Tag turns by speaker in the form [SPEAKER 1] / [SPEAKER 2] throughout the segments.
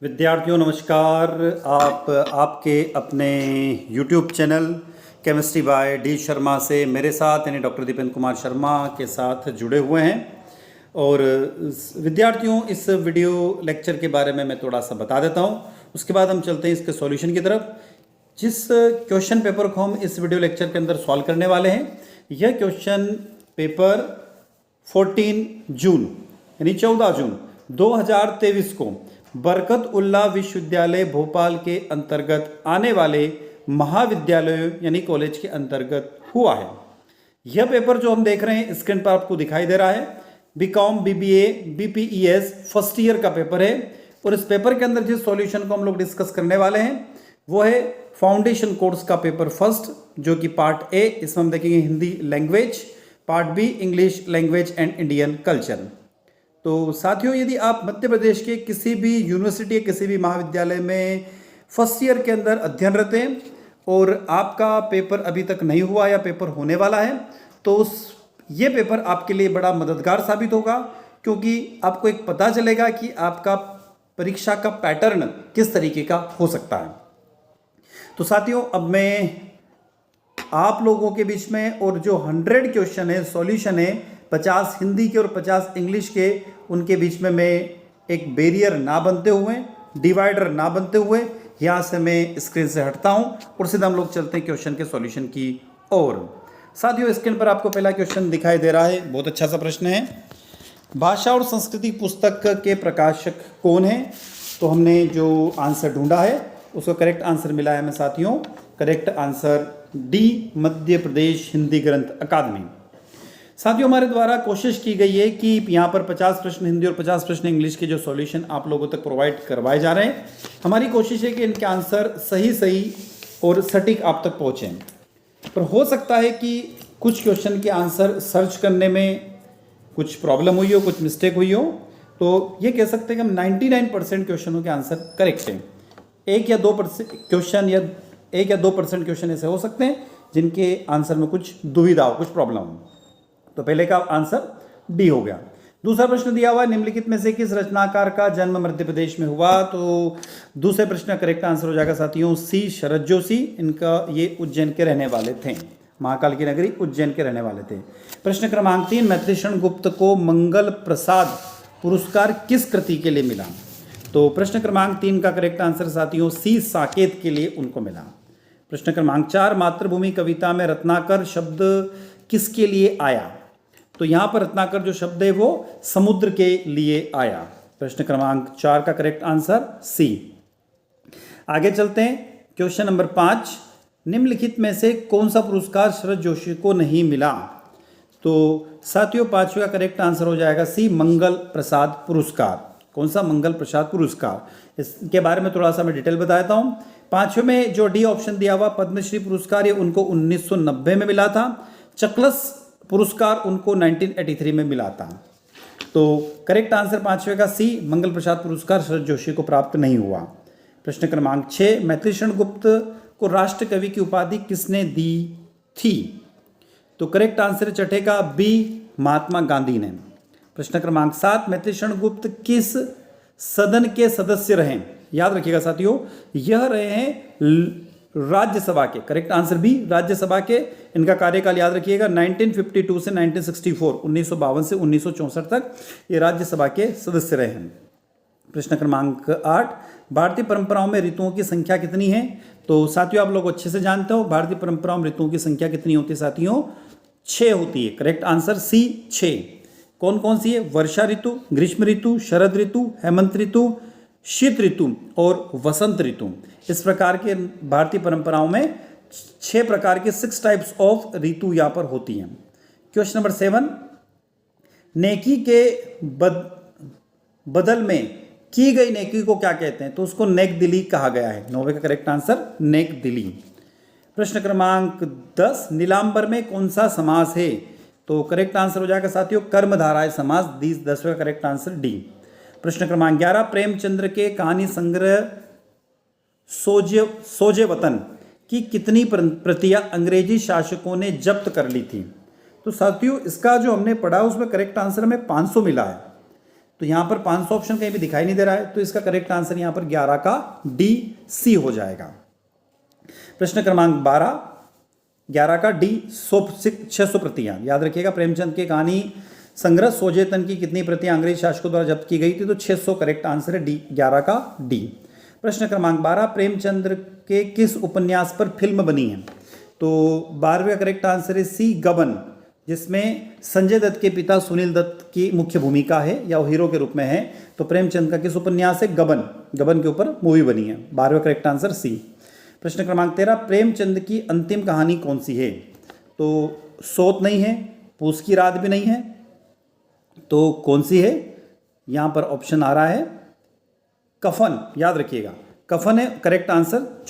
[SPEAKER 1] विद्यार्थियों नमस्कार। आप आपके अपने YouTube channel chemistry bye D Sharma से मेरे साथ यानी डॉक्टर दीपेंद्र कुमार शर्मा के साथ जुड़े हुए हैं। और विद्यार्थियों, इस वीडियो लेक्चर के बारे में मैं थोड़ा सा बता देता हूं, उसके बाद हम चलते हैं इसके सॉल्यूशन की तरफ। जिस क्वेश्चन पेपर को हम इस वीडियो लेक्चर के अंदर सॉल्व करने वाले हैं, यह क्वेश्चन पेपर 14 जून यानी 14 जून 2023 को बरकत उल्ला विश्वविद्यालय भोपाल के अंतर्गत आने वाले महाविद्यालयों यानी कॉलेज के अंतर्गत हुआ है। यह पेपर जो हम देख रहे हैं स्क्रीन पर आपको दिखाई दे रहा है, BCom BBA BPES first year का पेपर है। और इस पेपर के अंदर जिस सॉल्यूशन को हम लोग डिस्कस करने वाले हैं वो है फाउंडेशन कोर्स का पेपर फर्स्ट, जो कि पार्ट ए। इसमें हम देखेंगे Hindi language, part B English language and Indian culture. तो साथियों, यदि आप मध्य प्रदेश के किसी भी यूनिवर्सिटी या किसी भी महाविद्यालय में फर्स्ट ईयर के अंदर अध्ययनरत हैं और आपका पेपर अभी तक नहीं हुआ या पेपर होने वाला है, तो ये पेपर आपके लिए बड़ा मददगार साबित होगा, क्योंकि आपको एक पता चलेगा कि आपका परीक्षा का पैटर्न किस तरीके का हो सकता है। तो साथियों, अब मैं आप लोगों के बीच में और जो 100 क्वेश्चन है सॉल्यूशन है, 50 हिंदी के और 50 इंग्लिश के, उनके बीच में मैं एक बैरियर ना बनते हुए, डिवाइडर ना बनते हुए यहाँ से मैं स्क्रीन से हटता हूँ और सीधा हम लोग चलते हैं क्वेश्चन के सॉल्यूशन की ओर। साथियों, स्क्रीन पर आपको पहला क्वेश्चन दिखाई दे रहा है, बहुत अच्छा सा प्रश्न है। भाषा और संस्कृति पुस्तक के प्रकाशक कौन है? तो हमने जो आंसर ढूंढा है उसका करेक्ट आंसर मिला है हमें साथियों। Correct answer D, Madhya Pradesh Hindi ग्रंथ अकादमी। साथियों, हमारे द्वारा कोशिश की गई है कि यहाँ पर 50 प्रश्न हिंदी और 50 प्रश्न इंग्लिश के जो सॉल्यूशन आप लोगों तक प्रोवाइड करवाए जा रहे हैं, हमारी कोशिश है कि इनके आंसर सही और सटीक आप तक पहुँचें। पर हो सकता है कि कुछ क्वेश्चन के आंसर सर्च करने में कुछ प्रॉब्लम हुई हो, कुछ मिस्टेक हुई हो, तो ये कह सकते हैं कि हम 99% क्वेश्चनों के आंसर करेक्ट हैं। 1 या 2% क्वेश्चन ऐसे हो सकते हैं जिनके आंसर में कुछ दुविधा हो, कुछ प्रॉब्लम हो। तो पहले का आंसर डी हो गया। दूसरा प्रश्न दिया हुआ है, निम्नलिखित में से किस रचनाकार का जन्म मध्य प्रदेश में हुआ? तो दूसरे प्रश्न का करेक्ट आंसर हो जाएगा साथियों सी, शरद जोशी। इनका ये उज्जैन के रहने वाले थे, महाकाल की नगरी उज्जैन के रहने वाले थे। प्रश्न क्रमांक 3, मैथिलीशरण गुप्त को मंगल प्रसाद पुरस्कार किस कृति के लिए मिला? तो प्रश्न क्रमांक 3 का करेक्ट आंसर साथियों सी, साकेत के लिए उनको मिला। प्रश्न क्रमांक 4, मातृभूमि कविता में रत्नाकर शब्द किसके लिए आया? तो यहाँ पर रत्नाकर जो शब्द है वो समुद्र के लिए आया। प्रश्न क्रमांक 4 का करेक्ट आंसर सी। आगे चलते हैं, क्वेश्चन नंबर 5, निम्नलिखित में से कौन सा पुरस्कार शरद जोशी को नहीं मिला? तो साथियों, 5वें का करेक्ट आंसर हो जाएगा सी, मंगल प्रसाद पुरस्कार। कौन सा? मंगल प्रसाद पुरस्कार। इसके बारे में थोड़ा सा मैं डिटेल बता देता हूँ। 5वें में जो डी ऑप्शन दिया हुआ पद्मश्री पुरस्कार, ये उनको 1990 में मिला था। चकलस पुरस्कार उनको 1983 में मिला था। तो करेक्ट आंसर 5वें का सी, मंगल प्रसाद पुरस्कार शरद जोशी को प्राप्त नहीं हुआ। प्रश्न क्रमांक 6, मैथिलीशरण गुप्त को राष्ट्र कवि की उपाधि किसने दी थी? तो करेक्ट आंसर छठे का बी, महात्मा गांधी ने। प्रश्न क्रमांक 7, मैथिलीशरण गुप्त किस सदन के सदस्य रहे? याद रखिएगा साथियों, यह रहे हैं राज्यसभा के। करेक्ट आंसर बी, राज्यसभा के। इनका कार्यकाल याद रखिएगा 1952 से 1964, 1952 से 1964 तक ये राज्यसभा के सदस्य रहे हैं। प्रश्न क्रमांक 8, भारतीय परंपराओं में ऋतुओं की संख्या कितनी है? तो साथियों, आप लोग अच्छे से जानते हो भारतीय परंपराओं में ऋतुओं की संख्या कितनी होती है साथियों? 6 होती है। Correct answer C, 6। कौन कौन सी है? वर्षा ऋतु, ग्रीष्म ऋतु, शरद ऋतु, हेमंत ऋतु, शीत ऋतु और वसंत ऋतु। इस प्रकार के भारतीय परंपराओं में 6 प्रकार के 6 टाइप्स ऑफ ऋतु यहाँ पर होती हैं। क्वेश्चन नंबर 7, नेकी के बदल में की गई नेकी को क्या कहते हैं? तो उसको नेक दिली कहा गया है। 9वें का करेक्ट आंसर नेक दिली। प्रश्न क्रमांक 10, नीलांबर में कौन सा समास है? तो करेक्ट आंसर हो जाएगा साथियों कर्मधारय समास। 10वें का करेक्ट आंसर डी। प्रश्न क्रमांक 11, प्रेमचंद्र के कहानी संग्रह सोजे वतन की कितनी प्रतियां अंग्रेजी शासकों ने जब्त कर ली थी? तो साथियों, इसका जो हमने पढ़ा उसमें करेक्ट आंसर हमें 500 मिला है। तो यहाँ पर 500 ऑप्शन कहीं भी दिखाई नहीं दे रहा है, तो इसका करेक्ट आंसर यहाँ पर 11 का डी सी हो जाएगा। प्रश्न क्रमांक 12, 11 का डी 600 प्रतियां। याद रखिएगा, प्रेमचंद के कहानी संग्रह सोजेतन की कितनी प्रतियां अंग्रेज शासकों द्वारा जब्त की गई थी, तो 600 करेक्ट आंसर है डी, 11 का डी। प्रश्न क्रमांक 12, प्रेमचंद्र के किस उपन्यास पर फिल्म बनी है? तो 12वें का करेक्ट आंसर है सी, गबन, जिसमें संजय दत्त के पिता सुनील दत्त की मुख्य भूमिका है या वो हीरो के रूप में है। तो प्रेमचंद का किस उपन्यास है? गबन, गबन के ऊपर मूवी बनी है। 12वां करेक्ट आंसर सी। प्रश्न क्रमांक 13, प्रेमचंद की अंतिम कहानी कौन सी है? तो सोत नहीं है, पूस की रात भी नहीं है, तो कौन सी है? यहाँ पर ऑप्शन आ रहा है कफन। याद रखिएगा, कफन है correct answer.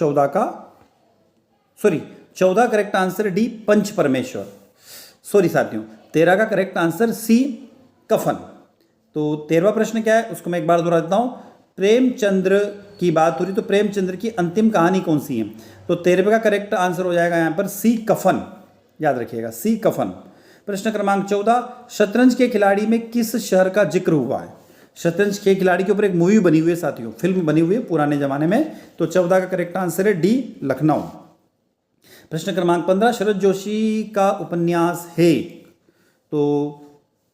[SPEAKER 1] 14 correct answer D, पंच परमेश्वर। सॉरी साथियों, 13 का करेक्ट आंसर सी, कफन। तो 13वां प्रश्न क्या है उसको मैं एक बार दोहरा देता हूं। प्रेमचंद्र की बात हो रही, तो प्रेमचंद्र की अंतिम कहानी कौन सी है? तो 13वें का करेक्ट आंसर हो जाएगा यहां पर सी, कफन। याद रखिएगा, सी, कफन। प्रश्न क्रमांक 14, शतरंज के खिलाड़ी में किस शहर का जिक्र हुआ है? शतरंज के खिलाड़ी के ऊपर एक मूवी बनी हुई है साथियों, फिल्म बनी हुई है पुराने जमाने में। तो 14 का करेक्ट आंसर है डी, लखनऊ। प्रश्न क्रमांक 15, शरद जोशी का उपन्यास है? तो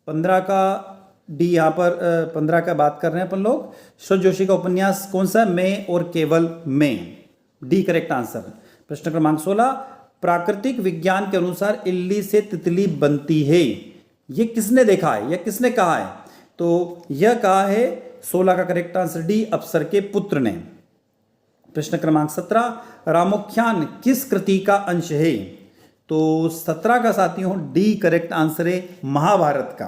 [SPEAKER 1] 15 का डी, यहाँ पर 15 का बात कर रहे हैं अपन लोग। शरद जोशी का उपन्यास कौन सा? मैं और केवल मैं, डी करेक्ट आंसर। प्रश्न क्रमांक 16, प्राकृतिक विज्ञान के अनुसार इल्ली से तितली बनती है, ये किसने देखा है या किसने कहा है? तो यह कहा है 16 का करेक्ट आंसर डी, अप्सर के पुत्र ने। प्रश्न क्रमांक 17, रामोख्यान किस कृति का अंश है? तो 17 का साथियों डी करेक्ट आंसर है, महाभारत का।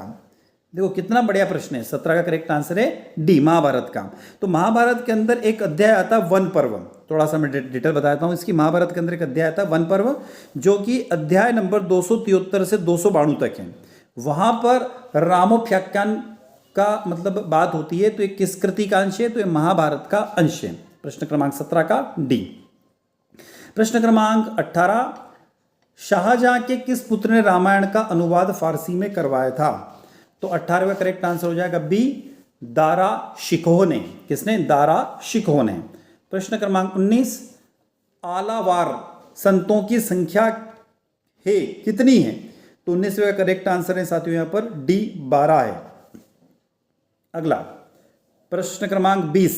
[SPEAKER 1] देखो कितना बढ़िया प्रश्न है। 17 का करेक्ट आंसर है डी, महाभारत का। तो महाभारत के अंदर एक अध्याय आता है वन पर्व। थोड़ा सा मैं डिटेल बताता हूँ इसकी। महाभारत के अंदर एक अध्याय आता है वन पर्व, जो कि अध्याय नंबर 273 से 292 तक है। वहां पर रामोख्यान का मतलब बात होती है, तो ये किस कृति का अंश है? तो ये महाभारत का अंश है। प्रश्न क्रमांक 17 का डी। प्रश्न क्रमांक 18, शाहजहां के किस पुत्र ने रामायण का अनुवाद फारसी में करवाया था? तो 18वां करेक्ट आंसर हो जाएगा बी, दारा शिकोह ने। किसने? दारा शिकोह ने। प्रश्न क्रमांक 19, आलावार संतों की संख्या है कितनी है? तो 19वें का करेक्ट आंसर है साथियों यहाँ पर डी, 12 है। अगला प्रश्न क्रमांक 20,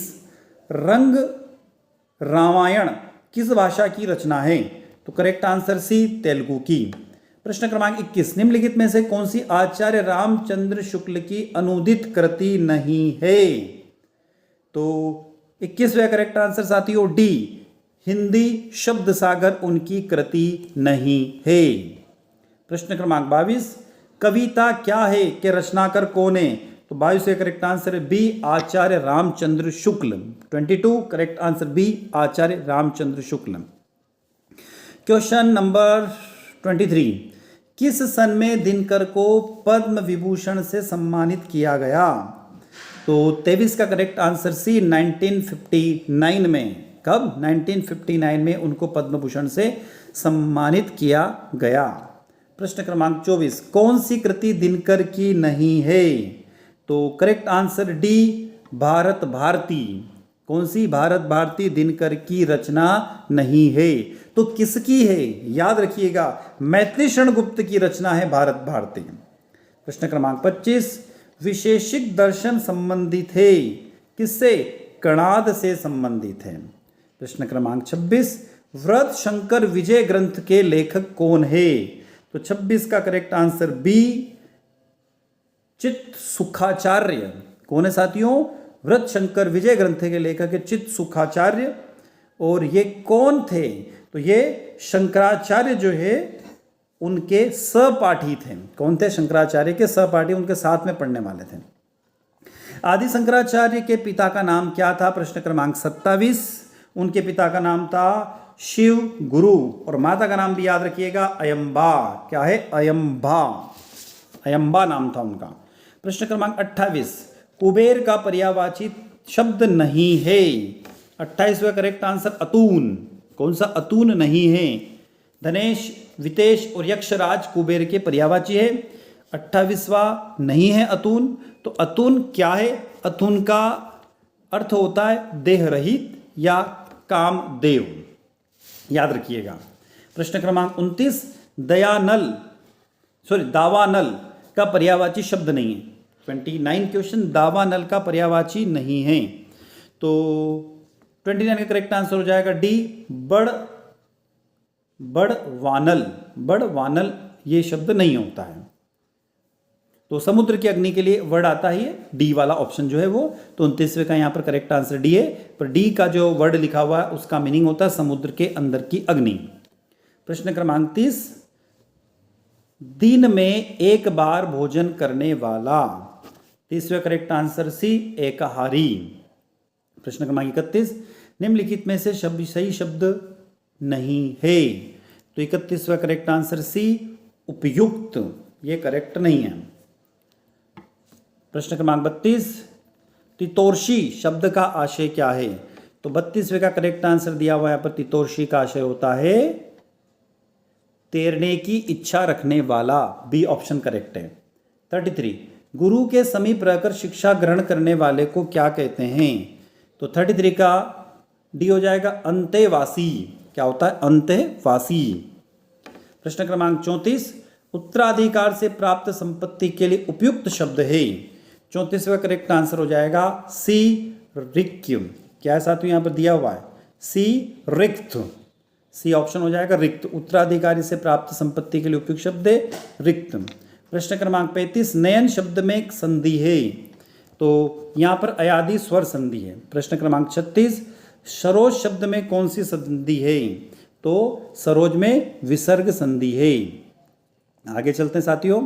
[SPEAKER 1] रंग रामायण किस भाषा की रचना है? तो करेक्ट आंसर सी, तेलुगु की। प्रश्न क्रमांक 21, निम्नलिखित में से कौन सी आचार्य रामचंद्र शुक्ल की अनुदित कृति नहीं है? तो 21वें करेक्ट आंसर साथियों डी, हिंदी शब्द सागर उनकी कृति नहीं है। प्रश्न क्रमांक 22, कविता क्या है कि रचनाकार कौन है? तो 22 का करेक्ट आंसर है बी, आचार्य Ramchandra Shukla. 22 correct answer B, आचार्य रामचंद्र शुक्ल। क्वेश्चन नंबर 23, किस सन में दिनकर को पद्म विभूषण से सम्मानित किया गया? तो 23 का करेक्ट आंसर सी, 1959 में। कब? 1959 में उनको पद्म भूषण से सम्मानित किया गया। प्रश्न क्रमांक 24, कौन सी कृति दिनकर की नहीं है? तो correct answer D, Bharat Bharati. कौन सी? भारत भारती दिनकर की रचना नहीं है। तो किसकी है? याद रखिएगा, मैथिली गुप्त की रचना है भारत भारती। प्रश्न क्रमांक 25, विशेषिक दर्शन संबंधित है किससे? कणाद से संबंधित है। प्रश्न क्रमांक 26, व्रत शंकर विजय ग्रंथ के लेखक कौन है? तो 26 का करेक्ट आंसर बी, चित्त सुखाचार्य। कौन है साथियों? व्रत शंकर विजय ग्रंथ के लेखक है चित्त सुखाचार्य। और ये कौन थे? तो ये शंकराचार्य जो है उनके सहपाठी थे। कौन थे? शंकराचार्य के सहपाठी, उनके साथ में पढ़ने वाले थे। आदि शंकराचार्य के पिता का नाम क्या था? प्रश्न क्रमांक 27, उनके पिता का नाम था शिव गुरु, और माता का नाम भी याद रखिएगा, अयंबा। क्या है? अयंबा, अयंबा नाम था उनका। प्रश्न क्रमांक 28, कुबेर का पर्यायवाची शब्द नहीं है। 28वां करेक्ट आंसर अतून। कौन सा? अतून नहीं है। धनेश, वितेश और यक्षराज कुबेर के पर्यायवाची है। 28वां नहीं है अतुन, तो अतुन क्या है? अतुन का अर्थ होता है देह रहित या कामदेव, याद रखिएगा। प्रश्न क्रमांक 29, दावानल का पर्यायवाची शब्द नहीं है। 29 क्वेश्चन दावानल का पर्यायवाची नहीं है, तो 29 का करेक्ट आंसर हो जाएगा डी, बड़वानल ये शब्द नहीं होता है। तो समुद्र की अग्नि के लिए वर्ड आता ही है, डी वाला ऑप्शन जो है वो। तो 29वें का यहाँ पर करेक्ट आंसर डी है, पर डी का जो वर्ड लिखा हुआ है उसका मीनिंग होता है समुद्र के अंदर की अग्नि। प्रश्न क्रमांक 30, दिन में एक बार भोजन करने वाला। 30वां करेक्ट आंसर सी, एकाहारी। प्रश्न क्रमांक 31, निम्नलिखित में से सही शब्द नहीं है, तो 31वां करेक्ट आंसर सी, उपयुक्त, ये करेक्ट नहीं है। प्रश्न क्रमांक 32, तितोर्षी शब्द का आशय क्या है? तो 32वें का करेक्ट आंसर दिया हुआ है यहाँ पर, तितोर्षी का आशय होता है तैरने की इच्छा रखने वाला, बी ऑप्शन करेक्ट है। 33, गुरु के समीप रहकर शिक्षा ग्रहण करने वाले को क्या कहते हैं? तो 33 का डी हो जाएगा, अंतेवासी। क्या होता है? अंतेवासी। प्रश्न क्रमांक 34, उत्तराधिकार से प्राप्त संपत्ति के लिए उपयुक्त शब्द है। 34वां करेक्ट आंसर हो जाएगा सी, रिक्य। क्या है साथियों यहाँ पर दिया हुआ है? सी, रिक्त। सी ऑप्शन हो जाएगा रिक्त। उत्तराधिकारी से प्राप्त संपत्ति के लिए उपयुक्त शब्द है रिक्त। प्रश्न क्रमांक 35, नयन शब्द में एक संधि है, तो यहाँ पर अयादि स्वर संधि है। प्रश्न क्रमांक 36, सरोज शब्द में कौन सी संधि है? तो सरोज में विसर्ग संधि है। आगे चलते हैं साथियों,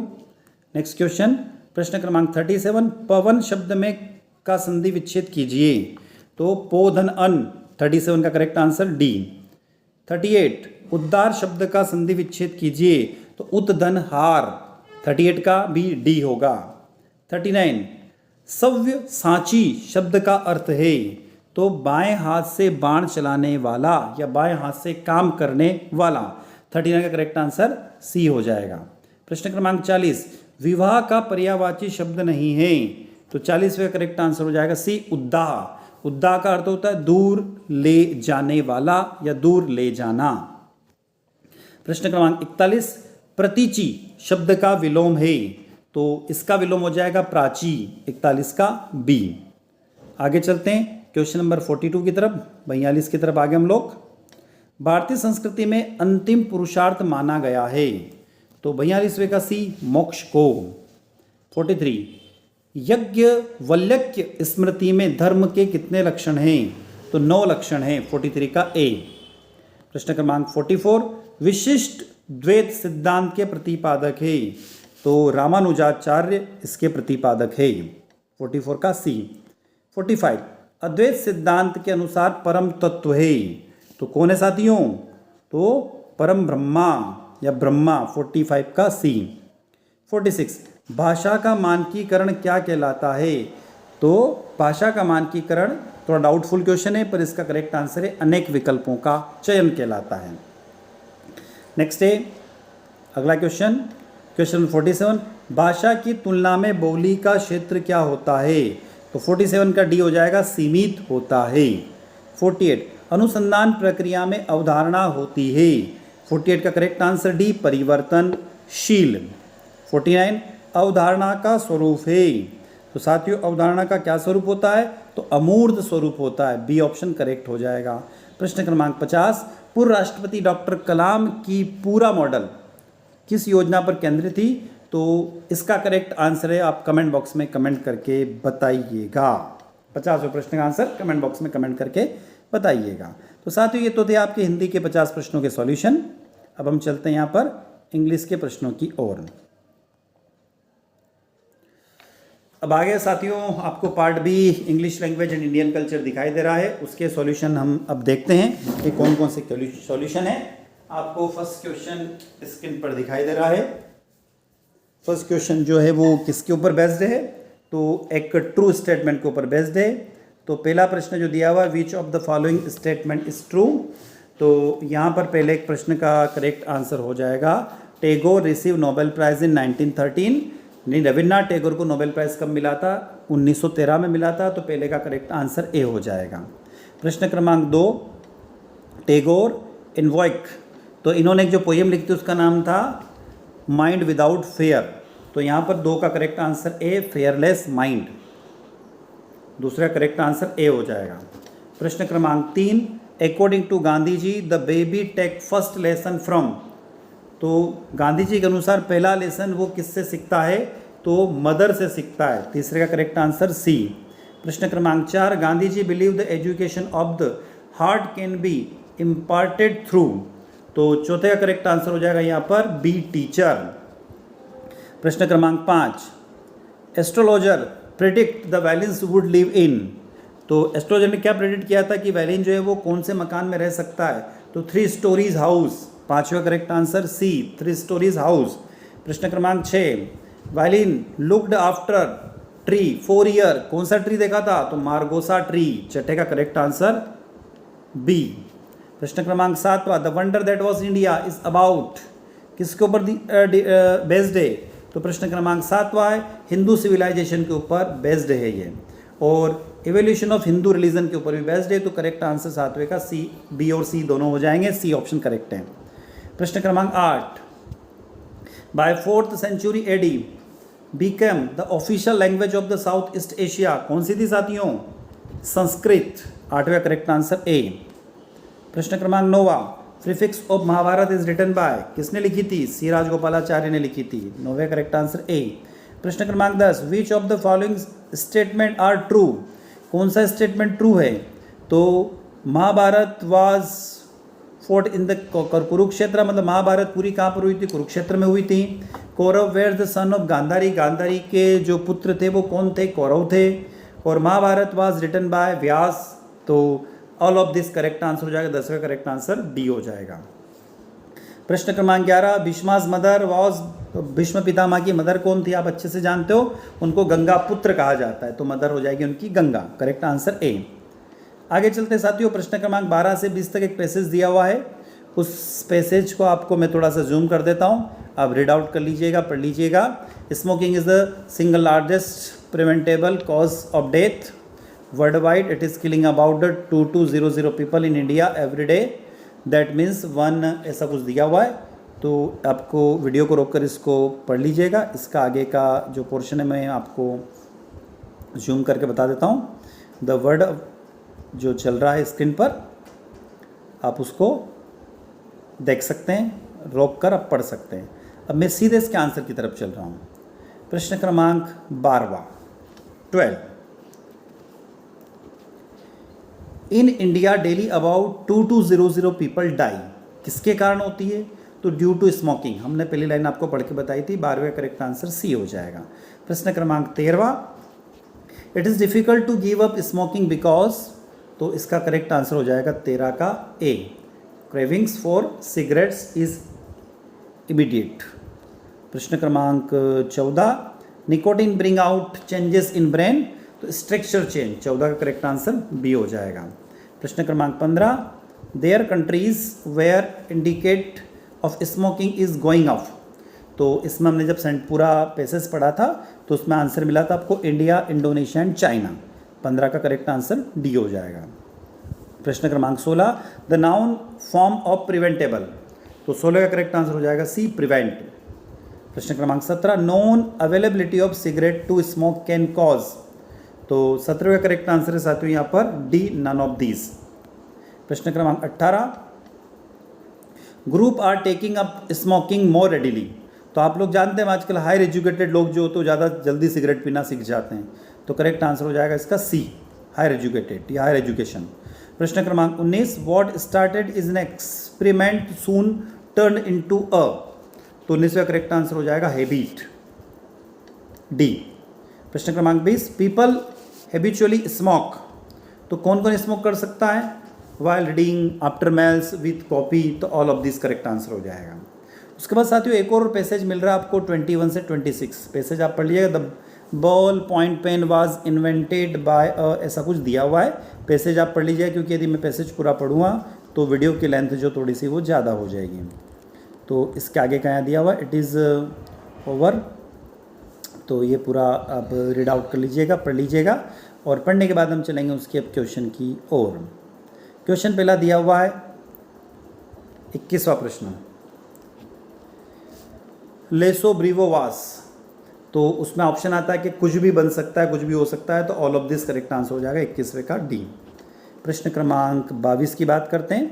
[SPEAKER 1] नेक्स्ट क्वेश्चन। प्रश्न क्रमांक 37, पवन शब्द में का संधि विच्छेद कीजिए। तो पोधन अन, 37 का करेक्ट आंसर डी। 38, उद्दार शब्द का संधि विच्छेद कीजिए। तो उतधन हार, 38 का भी डी होगा। 39, सव्य साची शब्द का अर्थ है। तो बाएं हाथ से बाण चलाने वाला या बाएं हाथ से काम करने वाला। 39 का करेक्ट आंसर सी हो जाएगा। प्रश्न क्रमांक 40, विवाह का पर्यायवाची शब्द नहीं है। तो 40वें का करेक्ट आंसर हो जाएगा सी, उद्दाह। उद्दाह का अर्थ होता है दूर ले जाने वाला या दूर ले जाना। प्रश्न क्रमांक 41, प्रतीचि शब्द का विलोम है। तो इसका विलोम हो जाएगा प्राची, 41 का बी। आगे चलते हैं क्वेश्चन नंबर 42 की तरफ, 42 की तरफ आगे हम लोग। भारतीय संस्कृति में अंतिम पुरुषार्थ माना गया है। तो 42वें का सी, मोक्ष को। 43, यज्ञ वल्यक्य स्मृति में धर्म के कितने लक्षण हैं? तो 9 लक्षण हैं, 43 का ए। प्रश्न क्रमांक 44, विशिष्ट द्वैत सिद्धांत के प्रतिपादक है। तो रामानुजाचार्य इसके प्रतिपादक है, 44 का सी। 45, अद्वैत सिद्धांत के अनुसार परम तत्व है। तो कौन है साथियों? तो परम ब्रह्मा या ब्रह्मा, 45 का सी। 46, भाषा का मानकीकरण क्या कहलाता है? तो भाषा का मानकीकरण थोड़ा डाउटफुल क्वेश्चन है, पर इसका करेक्ट आंसर है अनेक विकल्पों का चयन कहलाता है। नेक्स्ट है अगला क्वेश्चन, क्वेश्चन 47, भाषा की तुलना में बोली का क्षेत्र क्या होता है? तो 47 का डी हो जाएगा, सीमित होता है। 48, अनुसंधान प्रक्रिया में अवधारणा होती है। 48 का करेक्ट आंसर डी, परिवर्तनशील। 49, अवधारणा का स्वरूप है। तो साथियों अवधारणा का क्या स्वरूप होता है? तो अमूर्त स्वरूप होता है, बी ऑप्शन करेक्ट हो जाएगा। प्रश्न क्रमांक 50, पूर्व राष्ट्रपति डॉक्टर कलाम की पूरा मॉडल किस योजना पर केंद्रित थी? तो इसका करेक्ट आंसर है, आप कमेंट बॉक्स में कमेंट करके बताइएगा। 50वें प्रश्न का आंसर कमेंट बॉक्स में कमेंट करके बताइएगा। तो साथियों ये तो थे आपके हिंदी के 50 प्रश्नों के सॉल्यूशन। अब हम चलते हैं यहाँ पर इंग्लिश के प्रश्नों की ओर। अब आगे साथियों आपको part B English language and Indian culture दिखाई दे रहा है, उसके सॉल्यूशन हम अब देखते हैं कि कौन कौन से सॉल्यूशन है। आपको फर्स्ट क्वेश्चन स्क्रीन पर दिखाई दे रहा है। फर्स्ट क्वेश्चन जो है वो किसके ऊपर बेस्ड है? तो एक ट्रू स्टेटमेंट के ऊपर बेस्ड है। तो पहला प्रश्न जो दिया हुआ है, which of the following statement is true? तो यहाँ पर पहले एक प्रश्न का करेक्ट आंसर हो जाएगा Tagore receive Nobel prize in 1913। नहीं, रविन्द्रनाथ टैगोर को नोबेल प्राइज कब मिला था? 1913 में मिला था। तो पहले का करेक्ट आंसर ए हो जाएगा। प्रश्न क्रमांक 2, टैगोर इनवॉक, तो इन्होंने एक जो पोएम लिखी थी उसका नाम था माइंड विदाउट फेयर। तो यहाँ पर 2 का correct answer A, fearless mind. दूसरा करेक्ट आंसर ए हो जाएगा। प्रश्न क्रमांक 3, according to Gandhi ji the baby take first lesson from. तो गांधी जी के अनुसार पहला लेसन वो किससे सीखता है? तो मदर से सीखता है। तीसरे का करेक्ट आंसर सी। प्रश्न क्रमांक 4, Gandhi ji believe the education of the heart can be imparted through. तो चौथे का करेक्ट आंसर हो जाएगा यहाँ पर बी, टीचर। प्रश्न क्रमांक 5, astrologer predict the villains would live in. तो एस्ट्रोलॉजर ने क्या प्रेडिक्ट किया था कि वैलिन जो है वो कौन से मकान में रह सकता है? तो 3 स्टोरीज हाउस। पांचवा correct answer C, 3 stories house. प्रश्न क्रमांक 6, वैलिन looked after tree for year. कौन सा ट्री देखा था? तो मार्गोसा ट्री। छठे का करेक्ट आंसर बी। प्रश्न क्रमांक 7, the wonder that was India is about, किसके ऊपर बेस्ड है? तो प्रश्न क्रमांक 7वां है हिंदू सिविलाइजेशन के ऊपर बेस्ड है ये, और एवोल्यूशन ऑफ हिंदू रिलीजन के ऊपर भी बेस्ड है। तो करेक्ट आंसर 7वें का सी, बी और सी दोनों हो जाएंगे। सी ऑप्शन करेक्ट है। प्रश्न क्रमांक 8, bye 4th century AD became the official language of the South East Asia। कौन सी थी साथियों? संस्कृत। 8वां करेक्ट आंसर ए। प्रश्न क्रमांक 9, prefix of Mahabharata is written by, किसने लिखी थी? सी राजगोपालाचार्य ने लिखी थी। 9वां करेक्ट आंसर ए। प्रश्न क्रमांक 10, which of the following statement are true. कौन सा स्टेटमेंट ट्रू है? तो Mahabharata was fought in the Kurukshetra, मतलब महाभारत पूरी कहाँ पर हुई थी? कुरुक्षेत्र में हुई थी। Kaurava were the son of Gandhari, Gandhari के जो पुत्र थे वो कौन थे? कौरव थे। और महाभारत वाज रिटन बाय व्यास। तो all of this correct answer हो जाएगा। 10वां करेक्ट आंसर डी हो जाएगा। प्रश्न क्रमांक 11, भीष्मास मदर वाज, भीष्म पितामह की मदर कौन थी? आप अच्छे से जानते हो, उनको गंगा पुत्र कहा जाता है। तो मदर हो जाएगी उनकी गंगा। करेक्ट आंसर ए। आगे चलते साथियों, प्रश्न क्रमांक 12 से 20 तक एक पैसेज दिया हुआ है। उस पैसेज को आपको मैं थोड़ा सा जूम कर देता हूँ, आप रीड आउट कर लीजिएगा, पढ़ लीजिएगा। Smoking is the single largest preventable cause of death world wide. It is killing about 2200 people in India every day. That means 1, ऐसा कुछ दिया हुआ है। तो आपको वीडियो को रोककर इसको पढ़ लीजिएगा। इसका आगे का जो पोर्शन है मैं आपको जूम करके बता देता हूँ। द वर्ड जो चल रहा है स्क्रीन पर, आप उसको देख सकते हैं, रोक कर आप पढ़ सकते हैं। अब मैं सीधे इसके आंसर की तरफ चल रहा हूँ। प्रश्न क्रमांक 12, in India daily about 2200 people die. किसके कारण होती है? तो ड्यू टू स्मोकिंग। हमने पहली लाइन आपको पढ़ के बताई थी। 12वां करेक्ट आंसर सी हो जाएगा। प्रश्न क्रमांक 13, it is difficult to give up smoking because. तो इसका करेक्ट आंसर हो जाएगा 13 का A, cravings for cigarettes is immediate. प्रश्न क्रमांक 14, nicotine bring out changes in brain. तो स्ट्रक्चर चेंज। 14 का करेक्ट आंसर बी हो जाएगा। प्रश्न क्रमांक 15, there countries where indicate of smoking is going off. तो इसमें हमने जब पूरा पैसेज पढ़ा था तो उसमें आंसर मिला था आपको इंडिया, इंडोनेशिया एंड चाइना। 15 का करेक्ट आंसर डी हो जाएगा। प्रश्न क्रमांक 16, the noun form of preventable. तो 16 का करेक्ट आंसर हो जाएगा सी, प्रिवेंट। प्रश्न क्रमांक 17, non availability of cigarette to smoke can cause. तो 17 का करेक्ट आंसर है साथियों यहाँ पर डी, नन ऑफ दीज। प्रश्न क्रमांक 18, group are taking up smoking more readily. तो आप लोग जानते हैं आजकल हायर एजुकेटेड लोग जो तो ज़्यादा जल्दी सिगरेट पीना सीख जाते हैं। तो करेक्ट आंसर हो जाएगा इसका सी, हायर एजुकेटेड या हायर एजुकेशन। प्रश्न क्रमांक 19, what started is an experiment soon turn into a. तो 19वां करेक्ट आंसर हो जाएगा हैबिट, डी। प्रश्न क्रमांक 20, पीपल हैबिचुअली स्मोक। तो कौन कौन स्मोक कर सकता है? While reading, after meals, with copy. तो all of this correct answer हो जाएगा। उसके बाद साथियों एक और पैसेज मिल रहा है आपको 21 से 26। पैसेज आप पढ़ लीजिएगा। The ball point pen was invented by a, ऐसा कुछ दिया हुआ है। पैसेज आप पढ़ लीजिएगा क्योंकि यदि मैं पैसेज पूरा पढ़ूँगा तो वीडियो की लेंथ जो थोड़ी सी वो ज़्यादा हो जाएगी। तो इसके आगे क्या दिया हुआ, इट इज़ ओवर। तो ये पूरा अब रीड आउट कर लीजिएगा, पढ़ लीजिएगा, और पढ़ने के बाद हम चलेंगे उसके अब क्वेश्चन की ओर। क्वेश्चन पहला दिया हुआ है 21वां प्रश्न, लेसो ब्रीवो वास। तो उसमें ऑप्शन आता है कि कुछ भी बन सकता है, कुछ भी हो सकता है, तो all of this correct answer हो जाएगा 21वें का डी। प्रश्न क्रमांक 22 की बात करते हैं।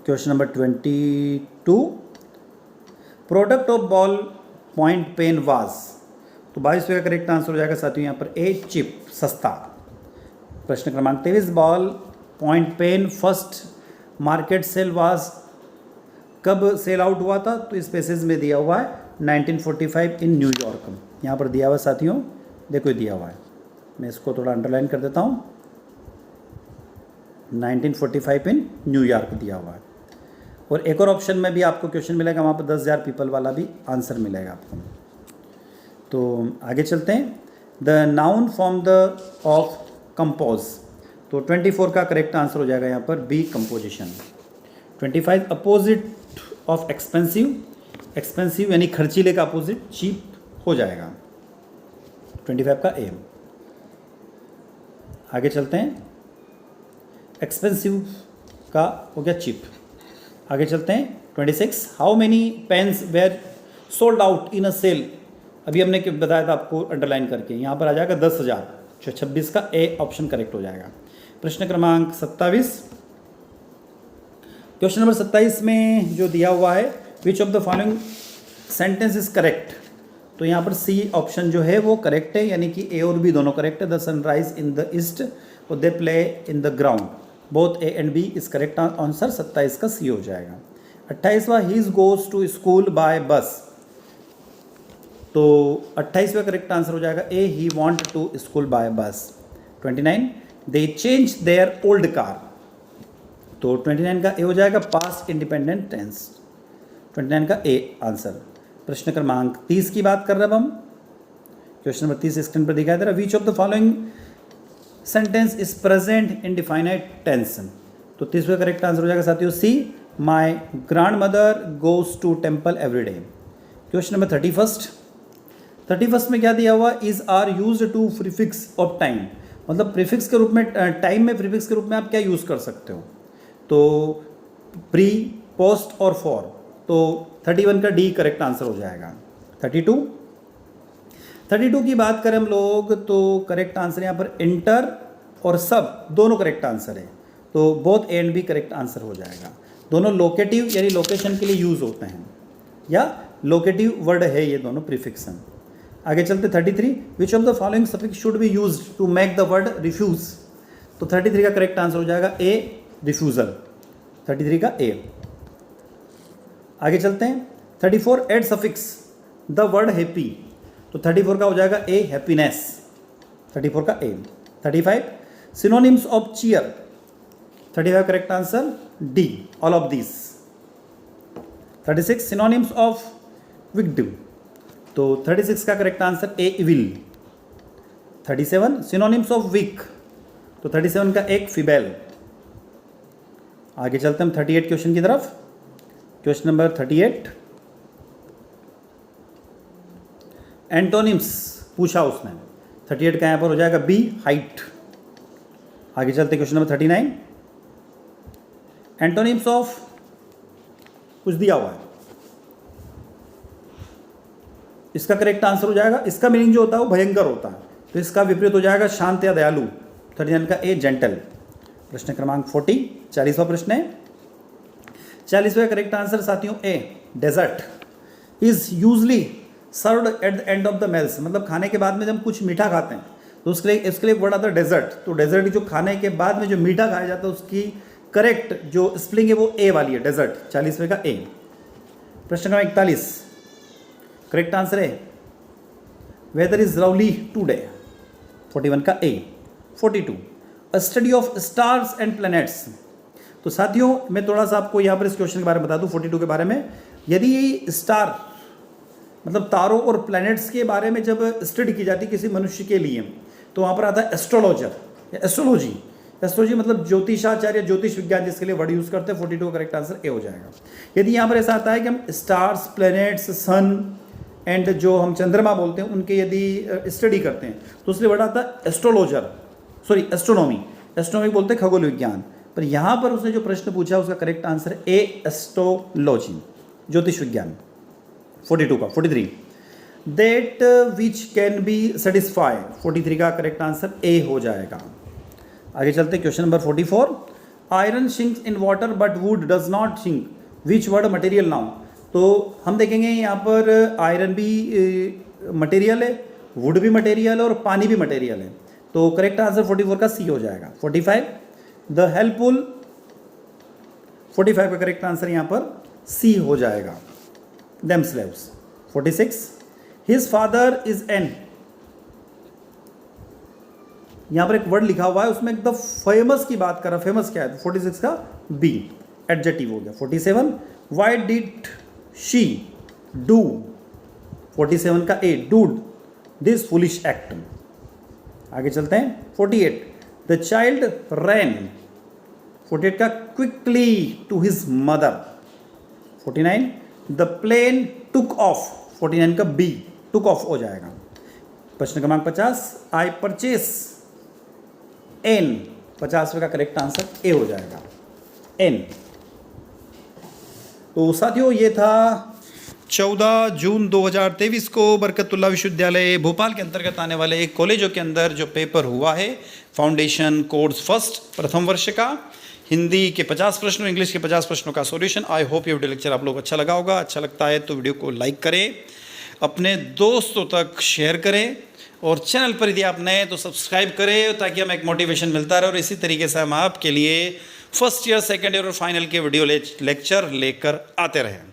[SPEAKER 1] Question number 22, product of ball point pen was. तो 22वें का करेक्ट आंसर हो जाएगा साथियों यहाँ पर ए, चिप, सस्ता। प्रश्न क्रमांक 23, ball point pen first market sale was, कब सेल आउट हुआ था? तो इस पेसेज में दिया हुआ है 1945 इन न्यूयॉर्क। यहाँ पर दिया हुआ साथियों, देखो दिया हुआ है, मैं इसको थोड़ा अंडरलाइन कर देता हूँ। 1945 इन न्यूयॉर्क दिया हुआ है। और एक और ऑप्शन में भी आपको क्वेश्चन मिलेगा, वहाँ पर 10,000 पीपल वाला भी आंसर मिलेगा आपको। तो आगे चलते हैं। The noun form the of compose. तो 24 का करेक्ट आंसर हो जाएगा यहाँ पर B, composition. 25, opposite of expensive. Expensive यानी खर्चीले का अपोजिट चीप हो जाएगा। 25 का ए। आगे चलते हैं। एक्सपेंसिव का हो गया चीप। आगे चलते हैं। 26, how many pens were sold out in a sale. अभी हमने बताया था आपको अंडरलाइन करके, यहाँ पर आ जाएगा 10,000। 26 का ए ऑप्शन करेक्ट हो जाएगा। प्रश्न क्रमांक 27, क्वेश्चन नंबर 27 में जो दिया हुआ है, which of the following sentence is correct. तो यहाँ पर सी ऑप्शन जो है वो करेक्ट है, यानी कि ए और बी दोनों करेक्ट है। The sunrise in the east और they play in the ground, both A and B is correct answer. 27 का सी हो जाएगा। 28वां, he goes to school by bus. तो 28वां करेक्ट आंसर हो जाएगा A, he want to school by bus. 29, they change their old car. तो 29 का ए हो जाएगा पास्ट इंडिपेंडेंट टेंस। 29 का ए आंसर। प्रश्न क्रमांक 30 की बात कर रहे हैं अब हम। क्वेश्चन नंबर 30 स्क्रीन पर दिखाई दे रहा है, which of the following sentence is present in definite tense. तो 30वां करेक्ट आंसर हो जाएगा साथियों C, my grand mother goes to temple every day. Question number 31 में क्या दिया हुआ, is are use to prefix of time. मतलब प्रीफिक्स के रूप में, टाइम में प्रीफिक्स के रूप में आप क्या यूज़ कर सकते हो? तो प्री, पोस्ट और फॉर। तो 31 का डी करेक्ट आंसर हो जाएगा। 32 की बात करें हम लोग, तो करेक्ट आंसर यहाँ पर इंटर और सब दोनों करेक्ट आंसर है। तो both A and B correct answer हो जाएगा। दोनों लोकेटिव यानी लोकेशन के लिए यूज़ होते हैं, या लोकेटिव वर्ड है ये दोनों प्रीफिक्स हैं। आगे चलते 33, which of the following suffix should be used to make the word refuse. तो 33 का करेक्ट आंसर हो जाएगा ए, रिफ्यूजल। 33 का ए। आगे चलते हैं। 34, add suffix the word happy. तो 34 का हो जाएगा ए, हैप्पीनेस। 34 का A. 35, synonyms of cheer. 35 correct answer D, all of this. 36, synonyms of victim. तो 36 का correct answer A, evil. 37, synonyms of weak. तो 37 का एक, फिबेल। आगे चलते हैं हम 38 क्वेश्चन की तरफ। क्वेश्चन नंबर 38, एंटोनिम्स पूछा उसने। 38 का यहाँ पर हो जाएगा बी, हाइट। आगे चलते क्वेश्चन नंबर 39, एंटोनिम्स ऑफ कुछ दिया हुआ है, इसका करेक्ट आंसर हो जाएगा, इसका मीनिंग जो होता है वो भयंकर होता है, तो इसका विपरीत हो जाएगा शांत या दयालु। 39 का ए, जेंटल। प्रश्न क्रमांक 40, 40वां प्रश्न है। 40वां करेक्ट आंसर साथियों A, dessert is usually served at the end of the meals. मतलब खाने के बाद में जब कुछ मीठा खाते हैं तो उसके लिए वर्ड आता है डेजर्ट। तो डेजर्ट जो खाने के बाद में जो मीठा खाया जाता है उसकी करेक्ट जो स्पेलिंग है वो ए वाली है, डेजर्ट। 40वें का ए। प्रश्न क्रमांक 41, करेक्ट आंसर है वेदर इज लवली टुडे। 41 का ए। 42, अ study of stars and planets. तो साथियों मैं थोड़ा सा आपको यहाँ पर इस क्वेश्चन के बारे में बता दूँ 42 के बारे में। यदि स्टार मतलब तारों और प्लैनेट्स के बारे में जब स्टडी की जाती किसी मनुष्य के लिए, तो वहाँ पर आता है एस्ट्रोलॉजर या एस्ट्रोलॉजी, एस्ट्रोलॉजी मतलब ज्योतिषाचार्य, ज्योतिष विज्ञान जिसके लिए वर्ड यूज़ करते हैं। 42 का करेक्ट आंसर ए हो जाएगा। यदि यहाँ पर ऐसा आता है कि हम स्टार्स, प्लैनेट्स, सन एंड जो हम चंद्रमा बोलते हैं उनके यदि स्टडी करते हैं तो उसके लिए वर्ड आता है एस्ट्रोलॉजर, सॉरी एस्ट्रोनॉमी। एस्ट्रोनॉमी बोलते हैं खगोल विज्ञान, पर यहाँ पर उसने जो प्रश्न पूछा उसका करेक्ट आंसर ए एस्ट्रोलॉजी, ज्योतिष विज्ञान। 42 का 43 that which can be satisfy, 43 का करेक्ट आंसर ए हो जाएगा। आगे चलते question number 44। Iron sinks in water but wood does not sink, which word material now. तो हम देखेंगे यहाँ पर आयरन भी मटेरियल है, वुड भी मटेरियल है और पानी भी मटेरियल है, तो करेक्ट आंसर 44 का सी हो जाएगा। 45 द हेल्पफुल, 45 का करेक्ट आंसर यहाँ पर सी हो जाएगा। Them slaves. 46 his father is an, यहाँ पर एक वर्ड लिखा हुआ है उसमें एकदम फेमस की बात कर रहा है, फेमस क्या है, तो 46 का बी एडजेक्टिव हो गया। 47 व्हाई डिड शी डू, 47 का A did this foolish act. आगे चलते हैं 48 द चाइल्ड रैन, 48 का quickly to his mother. 49 the plane took off, 49 का बी टुक ऑफ हो जाएगा। प्रश्न क्रमांक 50 आई परचेस एन, 50वें का करेक्ट आंसर ए हो जाएगा, एन। तो साथियों ये था 14 जून 2023 को बरकतुल्लाह विश्वविद्यालय भोपाल के अंतर्गत आने वाले कॉलेजों के अंदर जो पेपर हुआ है फाउंडेशन कोर्स फर्स्ट प्रथम वर्ष का, हिंदी के 50 प्रश्नों, इंग्लिश के 50 प्रश्नों का सॉल्यूशन। आई होप ये वीडियो लेक्चर आप लोग अच्छा लगा होगा। अच्छा लगता है तो वीडियो को लाइक करें, अपने दोस्तों तक शेयर करें और चैनल पर यदि आप नए हैं तो सब्सक्राइब करें ताकि हमें एक मोटिवेशन मिलता रहे और इसी तरीके से हम आपके लिए फर्स्ट ईयर, सेकेंड ईयर और फाइनल के वीडियो लेक्चर लेकर आते रहें।